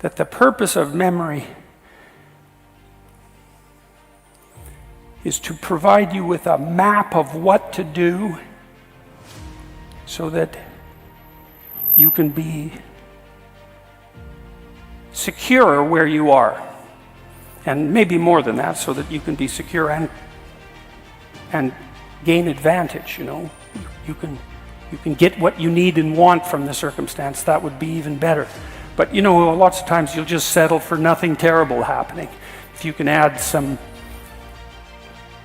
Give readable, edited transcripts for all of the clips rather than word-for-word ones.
that the purpose of memory is to provide you with a map of what to do so that you can be secure where you are. And maybe more than that, so that you can be secure and gain advantage, you know. You can get what you need and want from the circumstance. That would be even better. But you know, lots of times you'll just settle for nothing terrible happening. If you can add some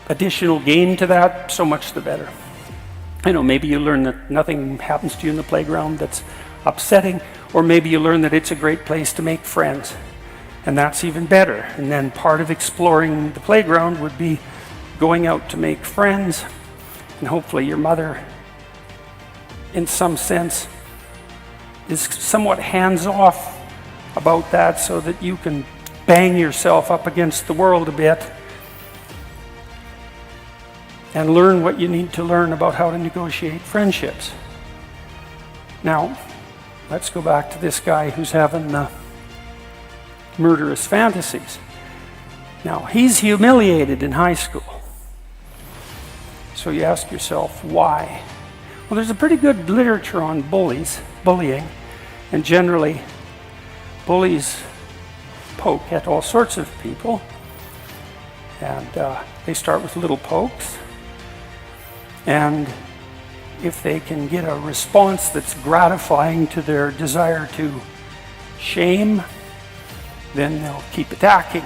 additional gain to that, so much the better. You know, maybe you learn that nothing happens to you in the playground that's upsetting, or maybe you learn that it's a great place to make friends, and that's even better. And then part of exploring the playground would be going out to make friends, and hopefully your mother, in some sense, is somewhat hands-off about that, so that you can bang yourself up against the world a bit and learn what you need to learn about how to negotiate friendships. Now, let's go back to this guy who's having murderous fantasies. Now, he's humiliated in high school. So you ask yourself, why? Well, there's a pretty good literature on bullying, and generally, bullies poke at all sorts of people, and they start with little pokes, and if they can get a response that's gratifying to their desire to shame, then they'll keep attacking.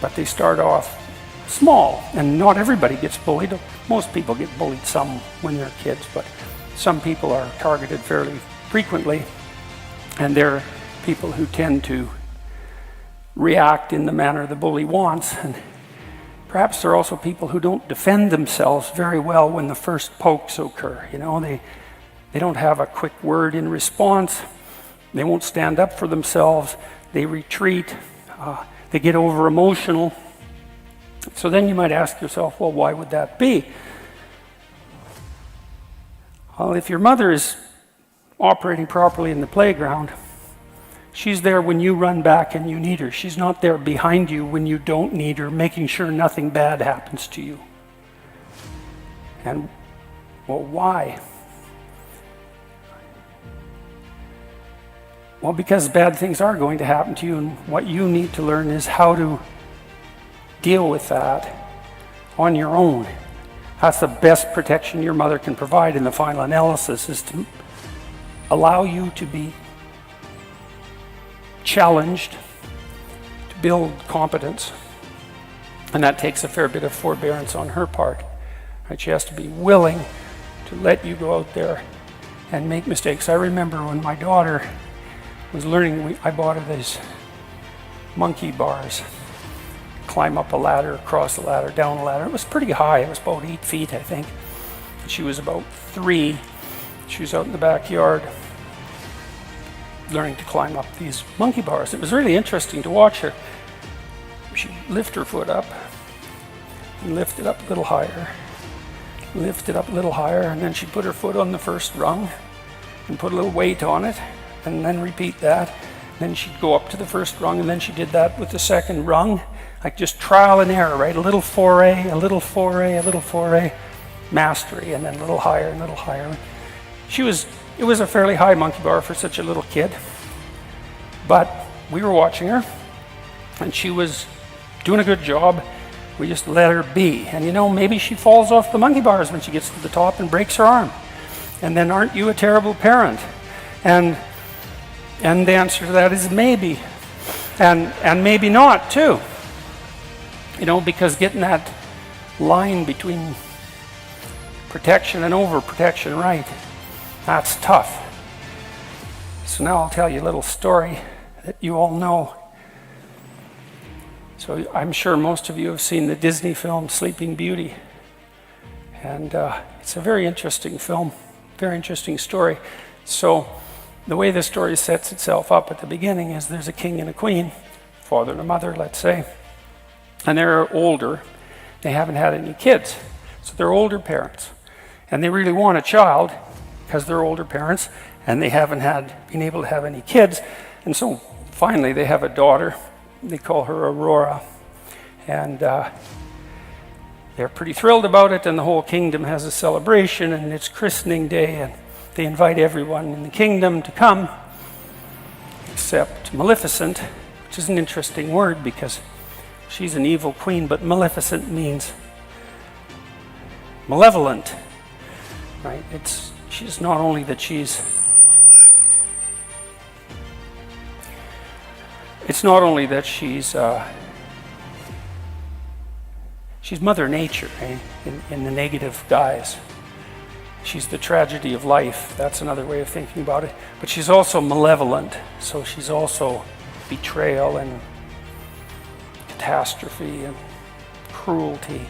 But they start off small, and not everybody gets bullied. Most people get bullied some when they're kids, but some people are targeted fairly frequently, and they're people who tend to react in the manner the bully wants. And perhaps there are also people who don't defend themselves very well when the first pokes occur. You know, they don't have a quick word in response. They won't stand up for themselves. They retreat. They get over emotional. So then you might ask yourself, well, why would that be? Well, if your mother is operating properly in the playground, she's there when you run back and you need her. She's not there behind you when you don't need her, making sure nothing bad happens to you. And, well, why? Well, because bad things are going to happen to you, and what you need to learn is how to deal with that on your own. That's the best protection your mother can provide in the final analysis, is to allow you to be challenged, to build competence. And that takes a fair bit of forbearance on her part. Right? She has to be willing to let you go out there and make mistakes. I remember when my daughter was learning, I bought her these monkey bars. Climb up a ladder, across a ladder, down a ladder. It was pretty high. It was about 8 feet, I think. She was about 3. She was out in the backyard learning to climb up these monkey bars. It was really interesting to watch her. She'd lift her foot up and lift it up a little higher, lift it up a little higher, and then she'd put her foot on the first rung and put a little weight on it, and then repeat that. Then she'd go up to the first rung, and then she did that with the second rung, like just trial and error, right? A little foray, a little foray, a little foray, mastery, and then a little higher and a little higher. It was a fairly high monkey bar for such a little kid, but we were watching her, and she was doing a good job. We just let her be. And you know, maybe she falls off the monkey bars when she gets to the top and breaks her arm. And then aren't you a terrible parent? And the answer to that is maybe. And maybe not too. You know, because getting that line between protection and overprotection right, that's tough. So now I'll tell you a little story that you all know. So I'm sure most of you have seen the Disney film Sleeping Beauty. And it's a very interesting film, very interesting story. So the way the story sets itself up at the beginning is there's a king and a queen, father and a mother, let's say. And they're older. They haven't had any kids. So they're older parents. And they really want a child because they're older parents and they haven't been able to have any kids. And so finally, they have a daughter. They call her Aurora. And they're pretty thrilled about it, and the whole kingdom has a celebration, and it's christening day, and they invite everyone in the kingdom to come, except Maleficent, which is an interesting word because she's an evil queen, but Maleficent means malevolent, right? She's not only that she's Mother Nature, eh? in the negative guise. She's the tragedy of life. That's another way of thinking about it. But she's also malevolent. So she's also betrayal and catastrophe and cruelty.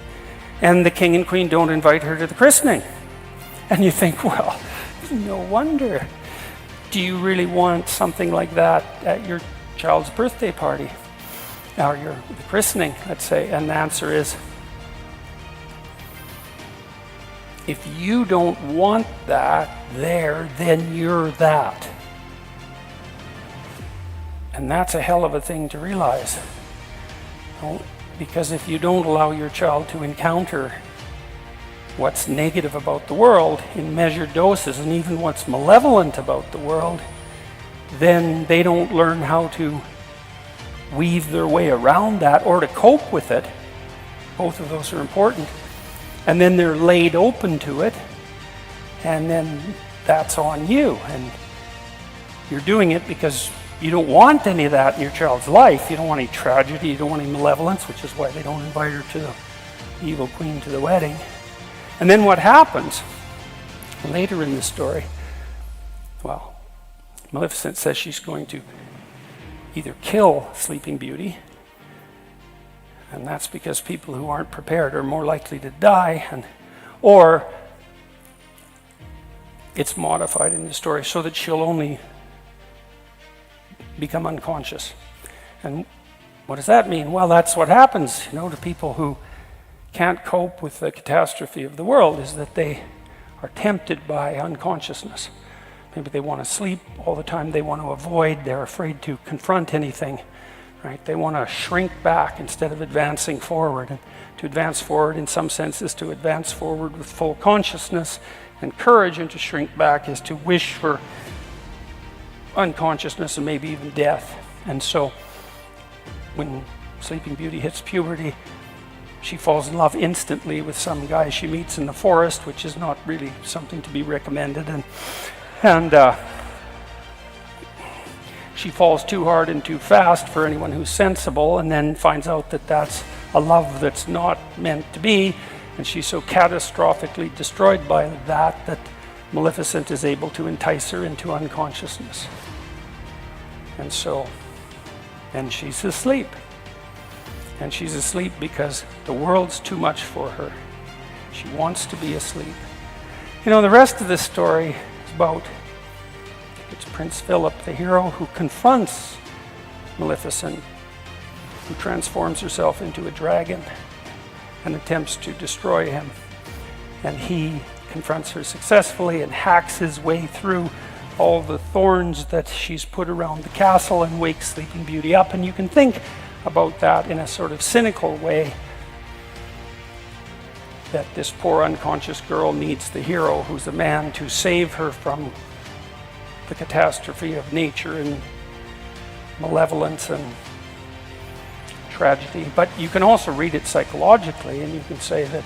And the king and queen don't invite her to the christening. And you think, well, no wonder. Do you really want something like that at your child's birthday party? Or the christening, let's say? And the answer is, if you don't want that there, then you're that. And that's a hell of a thing to realize. Because if you don't allow your child to encounter what's negative about the world in measured doses, and even what's malevolent about the world, then they don't learn how to weave their way around that or to cope with it. Both of those are important. And then they're laid open to it, and then that's on you. And you're doing it because you don't want any of that in your child's life. You don't want any tragedy, you don't want any malevolence, which is why they don't invite her to the evil queen to the wedding. And then what happens later in the story, well, Maleficent says she's going to either kill Sleeping Beauty, and that's because people who aren't prepared are more likely to die, or it's modified in the story so that she'll only become unconscious. And what does that mean? Well, that's what happens, to people who can't cope with the catastrophe of the world, is that they are tempted by unconsciousness. Maybe they want to sleep all the time, they want to avoid, they're afraid to confront anything. Right? They want to shrink back instead of advancing forward. And to advance forward, in some sense, is to advance forward with full consciousness and courage, and to shrink back is to wish for unconsciousness and maybe even death. And so when Sleeping Beauty hits puberty, she falls in love instantly with some guy she meets in the forest, which is not really something to be recommended. And she falls too hard and too fast for anyone who's sensible, and then finds out that that's a love that's not meant to be, and she's so catastrophically destroyed by that Maleficent is able to entice her into unconsciousness. And so, and she's asleep. And she's asleep because the world's too much for her. She wants to be asleep. The rest of this story is about, it's Prince Philip, the hero, who confronts Maleficent, who transforms herself into a dragon and attempts to destroy him. And he confronts her successfully and hacks his way through all the thorns that she's put around the castle and wakes Sleeping Beauty up. And you can think about that in a sort of cynical way, that this poor unconscious girl needs the hero, who's a man, to save her from the catastrophe of nature and malevolence and tragedy. But you can also read it psychologically, and you can say that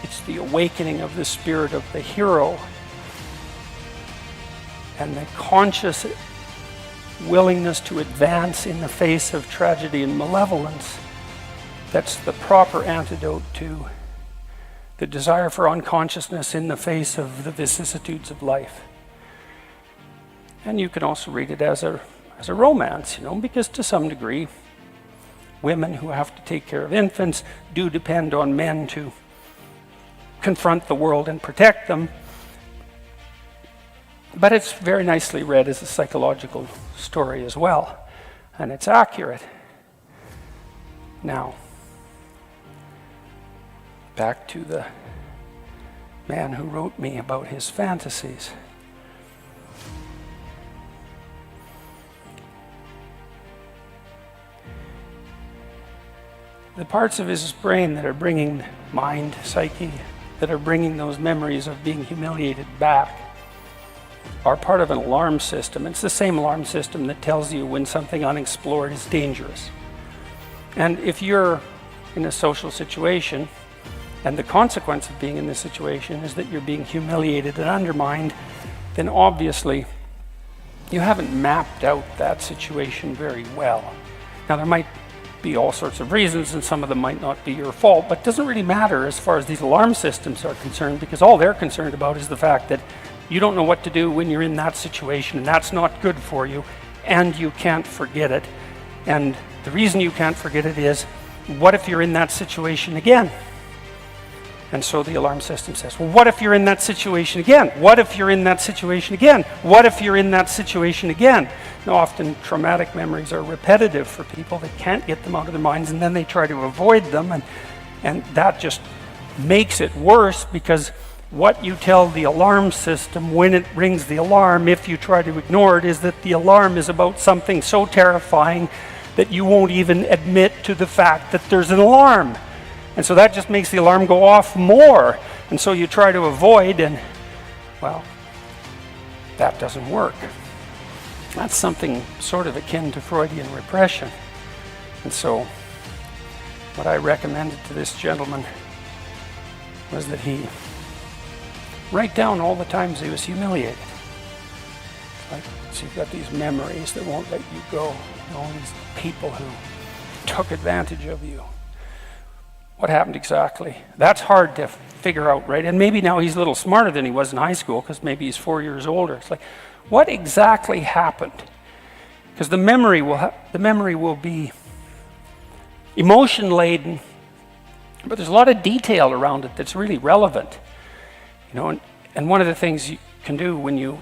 it's the awakening of the spirit of the hero and the conscious willingness to advance in the face of tragedy and malevolence that's the proper antidote to the desire for unconsciousness in the face of the vicissitudes of life. And you can also read it as a romance, because to some degree, women who have to take care of infants do depend on men to confront the world and protect them. But it's very nicely read as a psychological story as well, and it's accurate. Now, back to the man who wrote me about his fantasies. the parts of his brain that are bringing mind, psyche, that are bringing those memories of being humiliated back are part of an alarm system. It's the same alarm system that tells you when something unexplored is dangerous. And if you're in a social situation, and the consequence of being in this situation is that you're being humiliated and undermined, then obviously you haven't mapped out that situation very well. Now there might be all sorts of reasons, and some of them might not be your fault, but it doesn't really matter as far as these alarm systems are concerned, because all they're concerned about is the fact that you don't know what to do when you're in that situation, and that's not good for you, and you can't forget it. And the reason you can't forget it is, what if you're in that situation again? And so the alarm system says, well, what if you're in that situation again? What if you're in that situation again? What if you're in that situation again? Now, often traumatic memories are repetitive for people. They can't get them out of their minds, and then they try to avoid them, and that just makes it worse, because what you tell the alarm system when it rings the alarm, if you try to ignore it, is that the alarm is about something so terrifying that you won't even admit to the fact that there's an alarm. And so that just makes the alarm go off more. And so you try to avoid, and well, that doesn't work. That's something sort of akin to Freudian repression. And so what I recommended to this gentleman was that he write down all the times he was humiliated. Like, so you've got these memories that won't let you go, all these people who took advantage of you. What happened exactly? That's hard to figure out, right? And maybe now he's a little smarter than he was in high school, because maybe he's 4 years older. It's like, what exactly happened? Because the memory will be emotion laden, but there's a lot of detail around it that's really relevant. You know, and one of the things you can do when you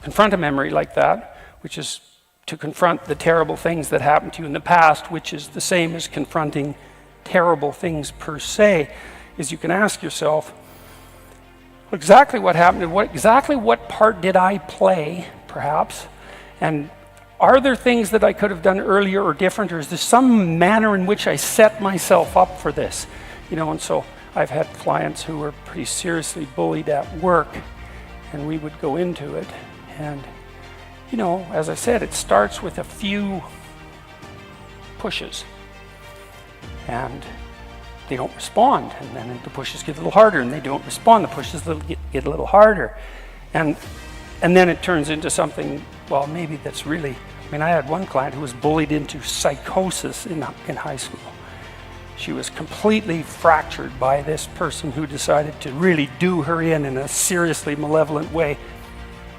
confront a memory like that, which is to confront the terrible things that happened to you in the past, which is the same as confronting terrible things per se, is you can ask yourself, exactly what happened, and what part did I play, perhaps, and are there things that I could have done earlier or different, or is there some manner in which I set myself up for this? You know, and so I've had clients who were pretty seriously bullied at work, and we would go into it, and you know, as I said, it starts with a few pushes, and they don't respond, and then the pushes get a little harder, and they don't respond, the pushes get a little harder, and then it turns into something, well, maybe that's really, I mean, I had one client who was bullied into psychosis in high school. She was completely fractured by this person who decided to really do her in a seriously malevolent way,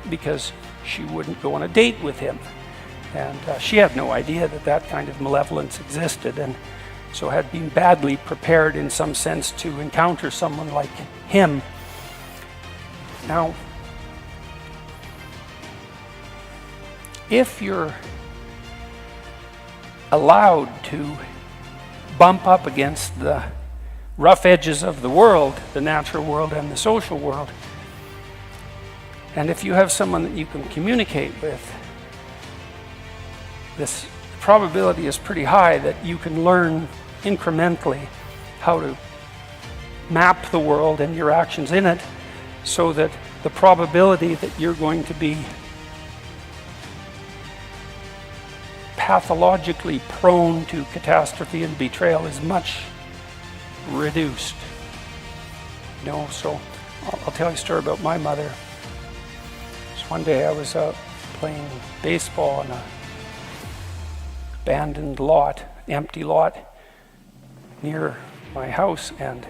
because she wouldn't go on a date with him. And she had no idea that that kind of malevolence existed, and so had been badly prepared in some sense to encounter someone like him. Now, if you're allowed to bump up against the rough edges of the world, the natural world and the social world, and if you have someone that you can communicate with, this probability is pretty high that you can learn incrementally how to map the world and your actions in it, so that the probability that you're going to be pathologically prone to catastrophe and betrayal is much reduced. You know, so I'll tell you a story about my mother. So one day I was out playing baseball in a abandoned lot, empty lot near my house, and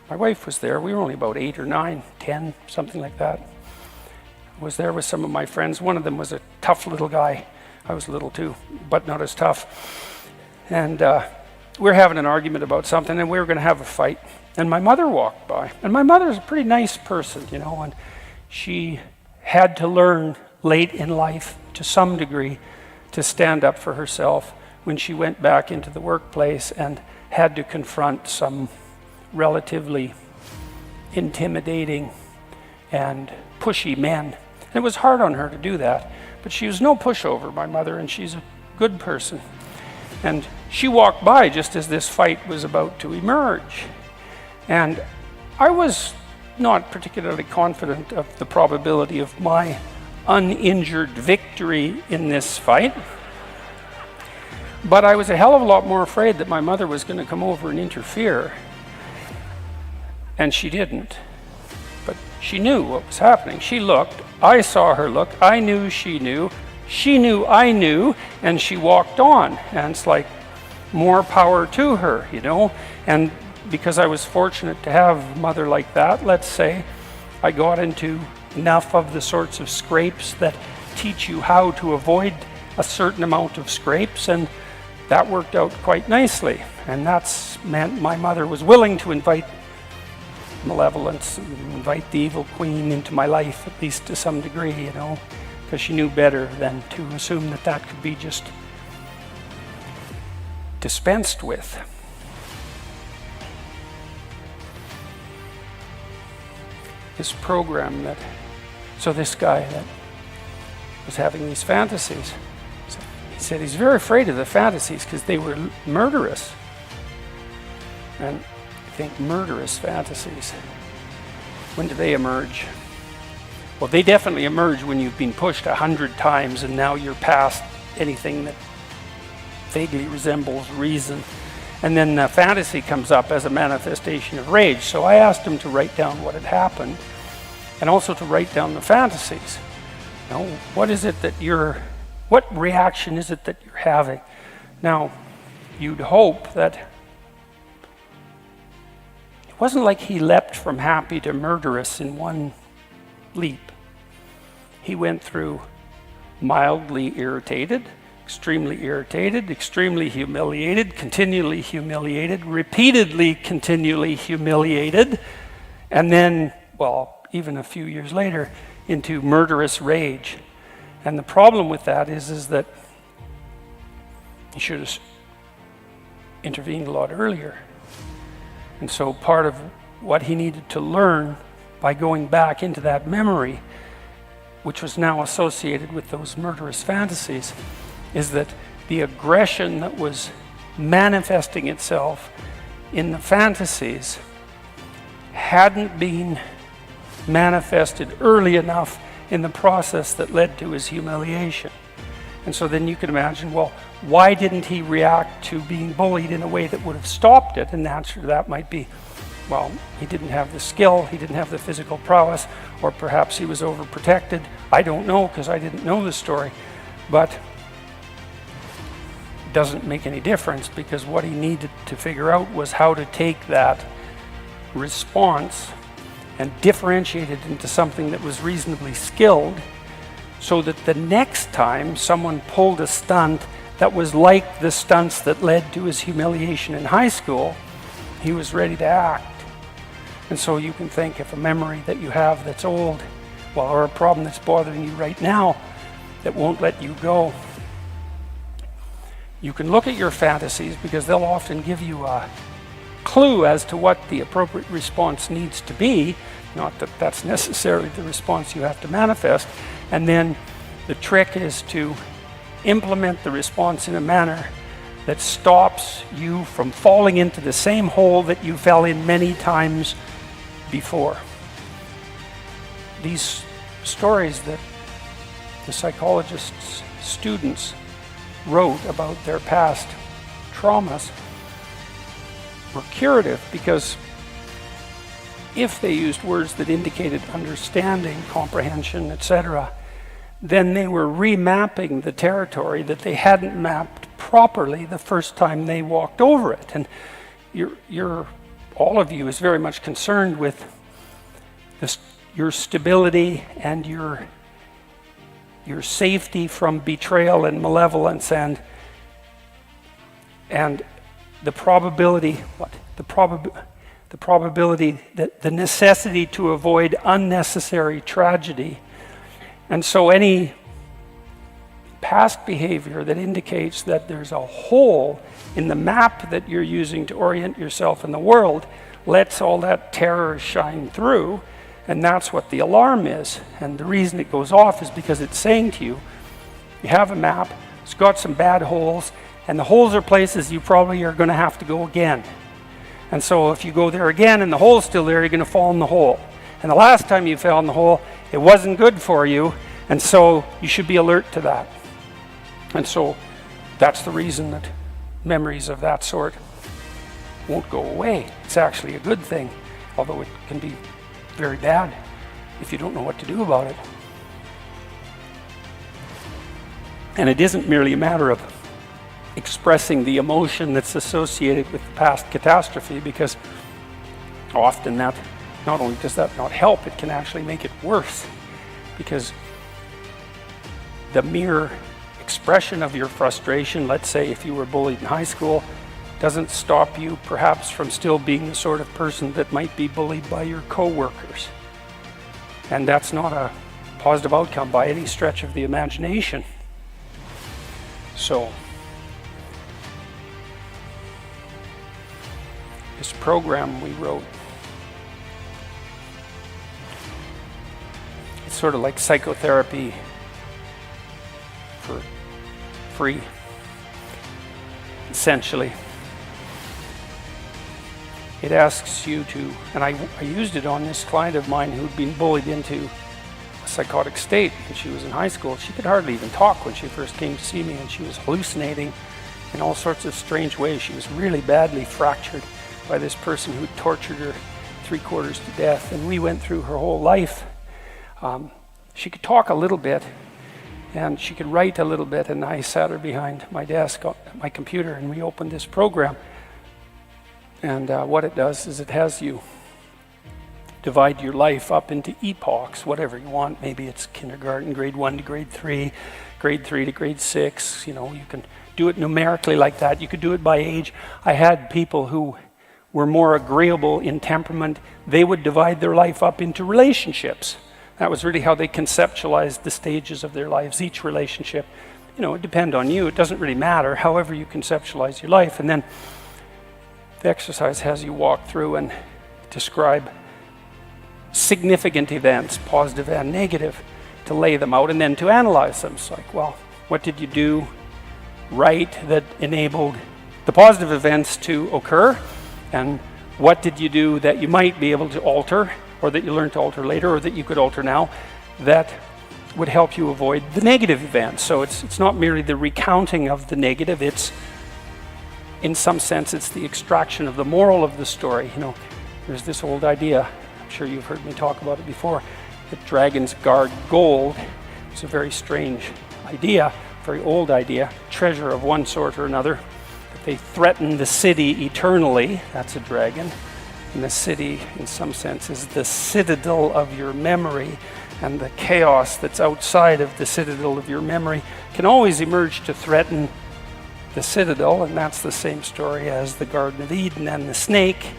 my wife was there. We were only about 8 or 9, 10, something like that. I was there with some of my friends. One of them was a tough little guy. I was little too, but not as tough. And we were having an argument about something, and we were going to have a fight. And my mother walked by. And my mother's a pretty nice person, you know, and she had to learn late in life, to some degree, to stand up for herself when she went back into the workplace and had to confront some relatively intimidating and pushy men. And it was hard on her to do that. But she was no pushover, my mother, and she's a good person. And she walked by just as this fight was about to emerge. And I was not particularly confident of the probability of my uninjured victory in this fight. But I was a hell of a lot more afraid that my mother was going to come over and interfere. And she didn't. But she knew what was happening. She looked. I saw her look. I knew she knew. She knew I knew. And she walked on. And it's like, more power to her, you know. And because I was fortunate to have a mother like that, let's say, I got into enough of the sorts of scrapes that teach you how to avoid a certain amount of scrapes, and that worked out quite nicely. And that's meant my mother was willing to invite malevolence, invite the evil queen into my life, at least to some degree, you know, because she knew better than to assume that that could be just dispensed with. This program that, so this guy that was having these fantasies, he said he's very afraid of the fantasies because they were murderous. And I think murderous fantasies, when do they emerge? Well, they definitely emerge when you've been pushed 100 times and now you're past anything that vaguely resembles reason. And then the fantasy comes up as a manifestation of rage. So I asked him to write down what had happened and also to write down the fantasies. You know, what reaction is it that you're having? Now, you'd hope that it wasn't like he leapt from happy to murderous in one leap. He went through mildly irritated, extremely humiliated, continually humiliated, repeatedly continually humiliated, and then, well, even a few years later, into murderous rage. And the problem with that is that he should have intervened a lot earlier. And so part of what he needed to learn by going back into that memory, which was now associated with those murderous fantasies, is that the aggression that was manifesting itself in the fantasies hadn't been manifested early enough in the process that led to his humiliation. And so then you can imagine, well, why didn't he react to being bullied in a way that would have stopped it? And the answer to that might be, well, he didn't have the skill, he didn't have the physical prowess, or perhaps he was overprotected. I don't know, because I didn't know the story. But it doesn't make any difference, because what he needed to figure out was how to take that response and differentiate it into something that was reasonably skilled, so that the next time someone pulled a stunt that was like the stunts that led to his humiliation in high school, he was ready to act. And so you can think, if a memory that you have that's old, well, or a problem that's bothering you right now that won't let you go, you can look at your fantasies, because they'll often give you a clue as to what the appropriate response needs to be. Not that that's necessarily the response you have to manifest. And then the trick is to implement the response in a manner that stops you from falling into the same hole that you fell in many times before. These stories that the psychologist's students wrote about their past traumas were curative, because if they used words that indicated understanding, comprehension, etc., then they were remapping the territory that they hadn't mapped properly the first time they walked over it. And all of you is very much concerned with your stability and your safety from betrayal and malevolence, and the probability, the probability, that the necessity to avoid unnecessary tragedy. And so any past behavior that indicates that there's a hole in the map that you're using to orient yourself in the world lets all that terror shine through, and that's what the alarm is. And the reason it goes off is because it's saying to you, you have a map, it's got some bad holes, And the holes are places you probably are going to have to go again. And so if you go there again and the hole's still there, you're going to fall in the hole. And the last time you fell in the hole, it wasn't good for you, and so you should be alert to that. And so that's the reason that memories of that sort won't go away. It's actually a good thing, although it can be very bad if you don't know what to do about it. And it isn't merely a matter of expressing the emotion that's associated with the past catastrophe, because often that not only does that not help, it can actually make it worse, because the mere expression of your frustration, let's say if you were bullied in high school, doesn't stop you perhaps from still being the sort of person that might be bullied by your co-workers. And that's not a positive outcome by any stretch of the imagination. So this program we wrote, it's sort of like psychotherapy for free, essentially. It asks you to, and I used it on this client of mine who'd been bullied into a psychotic state when she was in high school. She could hardly even talk when she first came to see me, and she was hallucinating in all sorts of strange ways. She was really badly fractured by this person who tortured her 3/4 to death, and we went through her whole life. She could talk a little bit, and she could write a little bit, and I sat her behind my desk, my computer, and we opened this program. And what it does is it has you divide your life up into epochs, whatever you want. Maybe it's kindergarten, grade 1 to grade 3, grade 3 to grade 6. You know, you can do it numerically like that. You could do it by age. I had people who were more agreeable in temperament. They would divide their life up into relationships. That was really how they conceptualized the stages of their lives. Each relationship, you know, it depends on you. It doesn't really matter, however you conceptualize your life. And then the exercise has you walk through and describe significant events, positive and negative, to lay them out and then to analyze them. It's like, well, what did you do right that enabled the positive events to occur? And what did you do that you might be able to alter, or that you learned to alter later, or that you could alter now, that would help you avoid the negative events? So it's not merely the recounting of the negative, it's, in some sense, it's the extraction of the moral of the story. You know, there's this old idea, I'm sure you've heard me talk about it before, that dragons guard gold. It's a very strange idea, very old idea, treasure of one sort or another. That they threaten the city eternally, that's a dragon. And the city, in some sense, is the citadel of your memory, and the chaos that's outside of the citadel of your memory can always emerge to threaten the citadel, and that's the same story as the Garden of Eden and the snake.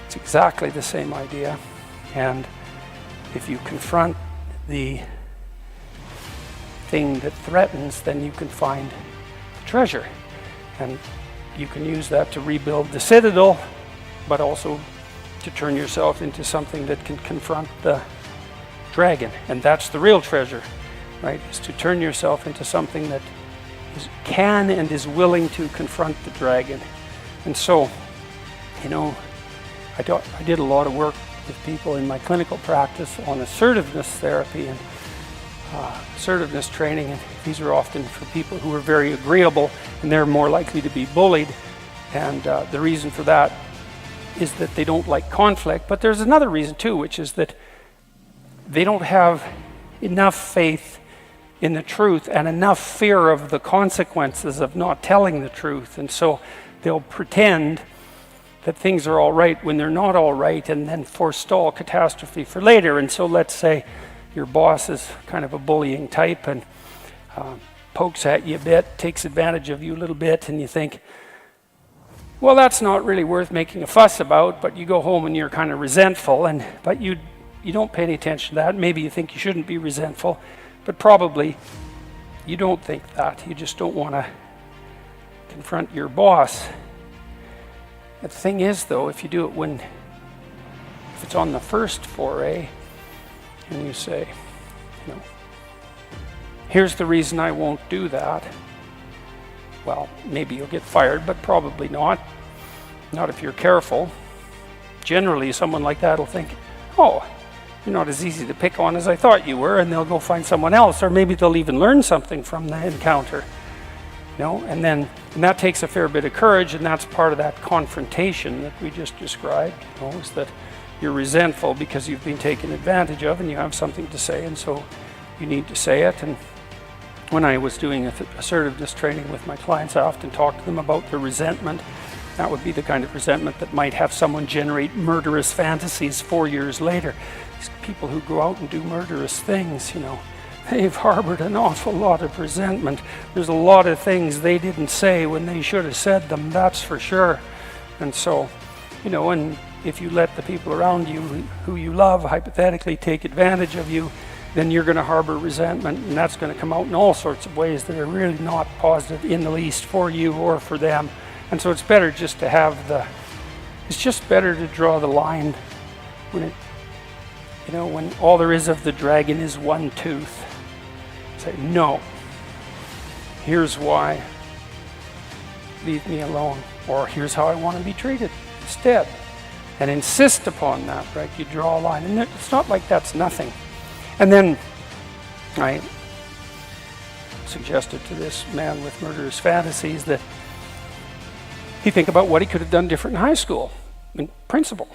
It's exactly the same idea. And if you confront the thing that threatens, then you can find the treasure. And you can use that to rebuild the citadel, but also to turn yourself into something that can confront the dragon. And that's the real treasure, right? Is to turn yourself into something that can and is willing to confront the dragon. And so, you know, I did a lot of work with people in my clinical practice on assertiveness therapy and assertiveness training, and these are often for people who are very agreeable, and they're more likely to be bullied. And the reason for that is that they don't like conflict, but there's another reason too, which is that they don't have enough faith in the truth and enough fear of the consequences of not telling the truth. And so they'll pretend that things are all right when they're not all right, and then forestall catastrophe for later. And so let's say your boss is kind of a bullying type and pokes at you a bit, takes advantage of you a little bit, and you think, well, that's not really worth making a fuss about, but you go home and you're kind of resentful, but you don't pay any attention to that. Maybe you think you shouldn't be resentful, but probably you don't think that. You just don't want to confront your boss. The thing is, though, if you do it if it's on the first foray, and you say, you know, here's the reason I won't do that, well, maybe you'll get fired, but probably not. Not if you're careful. Generally, someone like that will think, oh, you're not as easy to pick on as I thought you were, and they'll go find someone else, or maybe they'll even learn something from the encounter. And that takes a fair bit of courage, and that's part of that confrontation that we just described, is that you're resentful because you've been taken advantage of and you have something to say, and so you need to say it. And when I was doing assertiveness training with my clients, I often talked to them about the resentment. That would be the kind of resentment that might have someone generate murderous fantasies 4 years later. These people who go out and do murderous things, they've harbored an awful lot of resentment. There's a lot of things they didn't say when they should have said them, that's for sure. And so, and if you let the people around you who you love hypothetically take advantage of you, then you're going to harbor resentment, and that's going to come out in all sorts of ways that are really not positive in the least for you or for them. And so it's better just to have it's just better to draw the line when when all there is of the dragon is one tooth. Say, no, here's why, leave me alone, or here's how I want to be treated instead. And insist upon that, right? You draw a line, and it's not like that's nothing. And then I suggested to this man with murderous fantasies that he think about what he could have done different in high school, in principle.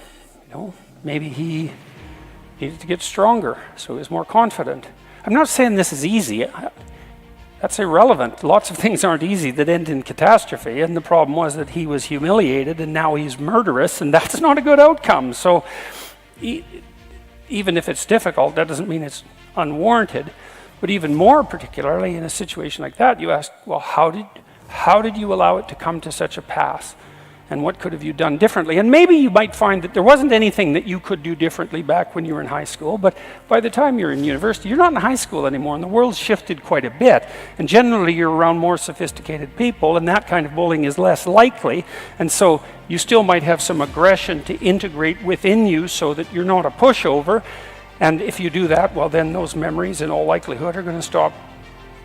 Maybe he needed to get stronger, so he was more confident. I'm not saying this is easy. That's irrelevant. Lots of things aren't easy that end in catastrophe, and the problem was that he was humiliated and now he's murderous, and that's not a good outcome. So even if it's difficult, that doesn't mean it's unwarranted. But even more particularly in a situation like that, you ask, well, how did you allow it to come to such a pass? And what could have you done differently? And maybe you might find that there wasn't anything that you could do differently back when you were in high school, but by the time you're in university, you're not in high school anymore, and the world's shifted quite a bit. And generally, you're around more sophisticated people, and that kind of bullying is less likely. And so you still might have some aggression to integrate within you so that you're not a pushover. And if you do that, well, then those memories, in all likelihood, are going to stop.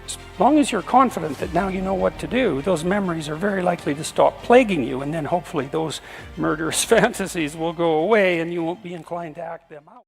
As long as you're confident that now you know what to do, those memories are very likely to stop plaguing you, and then hopefully those murderous fantasies will go away and you won't be inclined to act them out.